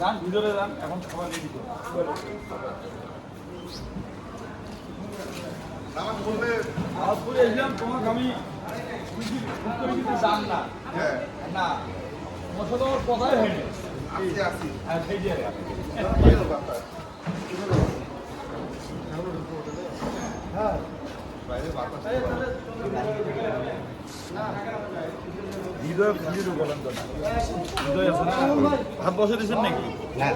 যান ভিতরে যান, এখন খাবার রেডি করুন। তোমাকে আমি কিন্তু জান না, না তোমার সাথে আমার কথাই হয়নি। হ্যাঁ সেই জায়গায় হৃদয় খুঁজে বলেন তো না, হৃদয় আছে না? হাত বসে দিয়েছেন নাকি? না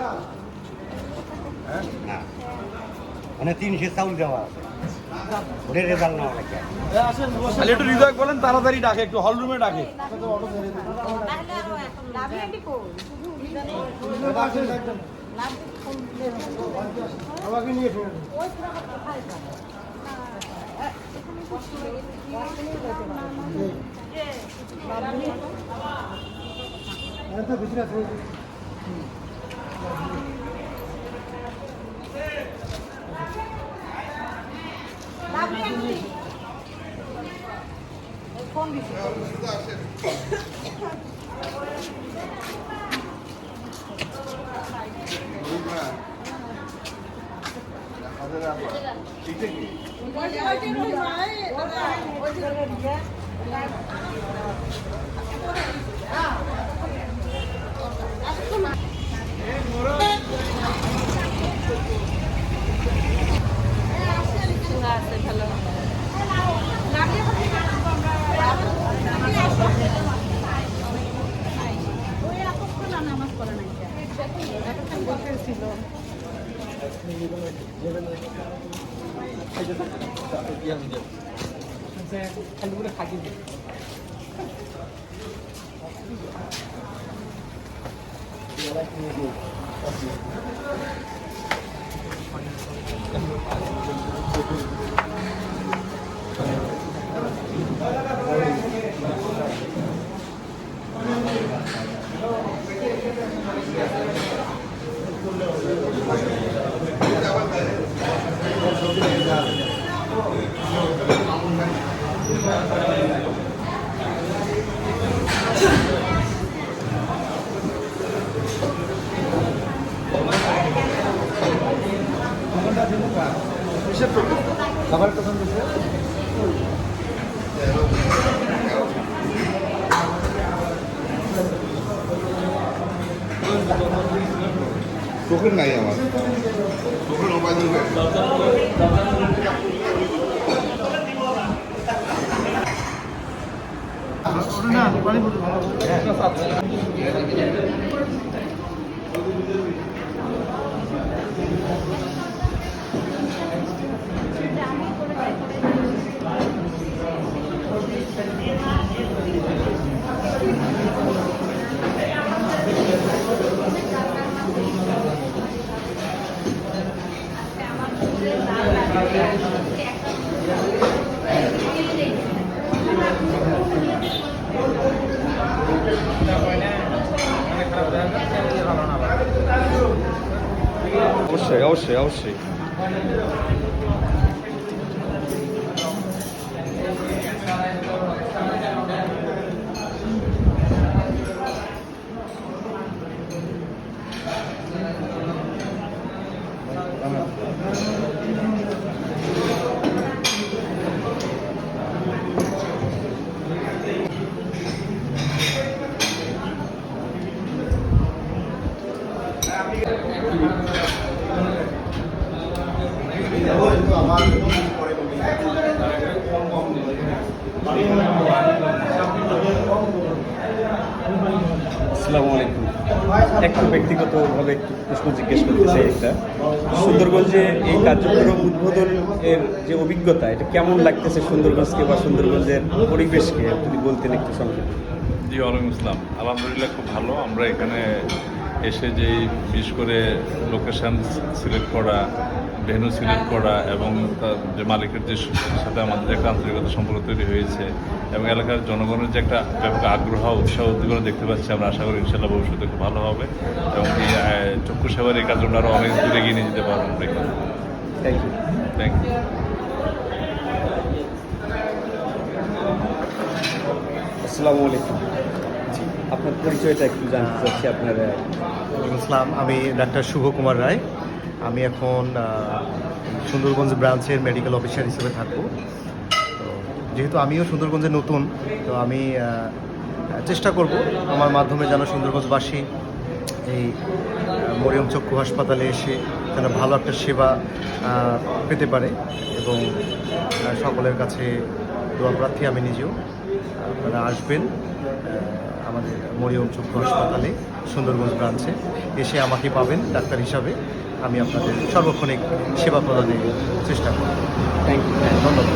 না, মানে 300 চাউল দেওয়া আছে, ওদের রেজাল্ট নেওয়া লাগে। খালি একটু হৃদয় বলেন, তাড়াতাড়ি ডাকে, একটু হল রুমে ডাকে। আমাকে নিয়ে ভিতরে আছে। ফোন দিছি খাবার কখন দিচ্ছে? টোকেন নাই আমার, টোকেন মোবাইল দিবে। না পানি বলতে অবশ্যই অবশ্যই অবশ্যই। আসসালামু আলাইকুম। একটু ব্যক্তিগতভাবে একটু প্রশ্ন জিজ্ঞেস করতে চাই। একটা সুন্দরগঞ্জে এই কার্যক্রম উদ্বোধন এর যে অভিজ্ঞতা, এটা কেমন লাগতেছে সুন্দরগঞ্জকে বা সুন্দরগঞ্জের পরিবেশকে যদি বলতেন একটু সংক্ষেপে। জি, ওয়ালাইকুম আসসালাম। আলহামদুলিল্লাহ খুব ভালো। আমরা এখানে এসে যেই বিশেষ করে লোকেশান সিলেক্ট করা, ভেন্যু সিলেক্ট করা এবং তার যে মালিকের যে সাথে আমাদের একটা আন্তরিকতা সম্পর্ক তৈরি হয়েছে এবং এলাকার জনগণের যে একটা ব্যাপক আগ্রহ উৎসাহ উদ্দীপনা দেখতে পাচ্ছি, আমরা আশা করি ইনশাল্লাহ ভবিষ্যতে খুব ভালো হবে এবং এই চক্ষু সেবার এই কাজটা আরও অনেক দূরে এগিয়ে নিয়ে যেতে পারবো আমরা এখানে। Thank you. Thank you. আসসালামু আলাইকুম। জি। আপনার পরিচয়টা একটু জানতে চাচ্ছি আপনার। ওয়ালাইকুম আসসালাম, আমি ডাক্তার শুভ কুমার রায়। আমি এখন সুন্দরগঞ্জ ব্রাঞ্চের মেডিকেল অফিসার হিসেবে থাকবো। তো যেহেতু আমিও সুন্দরগঞ্জে নতুন, তো আমি চেষ্টা করব আমার মাধ্যমে যেন সুন্দরগঞ্জবাসী এই মরিয়ম চক্ষু হাসপাতালে এসে যেন ভালো একটা সেবা পেতে পারে, এবং সকলের কাছে দোয়া প্রার্থী আমি নিজেও। আপনারা আসবেন আমাদের মরিয়ম চক্ষু হাসপাতালে সুন্দরগঞ্জ ব্রাঞ্চে, এসে আমাকে পাবেন ডাক্তার হিসাবে। আমি আপনাদের সার্বক্ষণিক সেবা প্রদানের চেষ্টা করব। Thank you. ধন্যবাদ।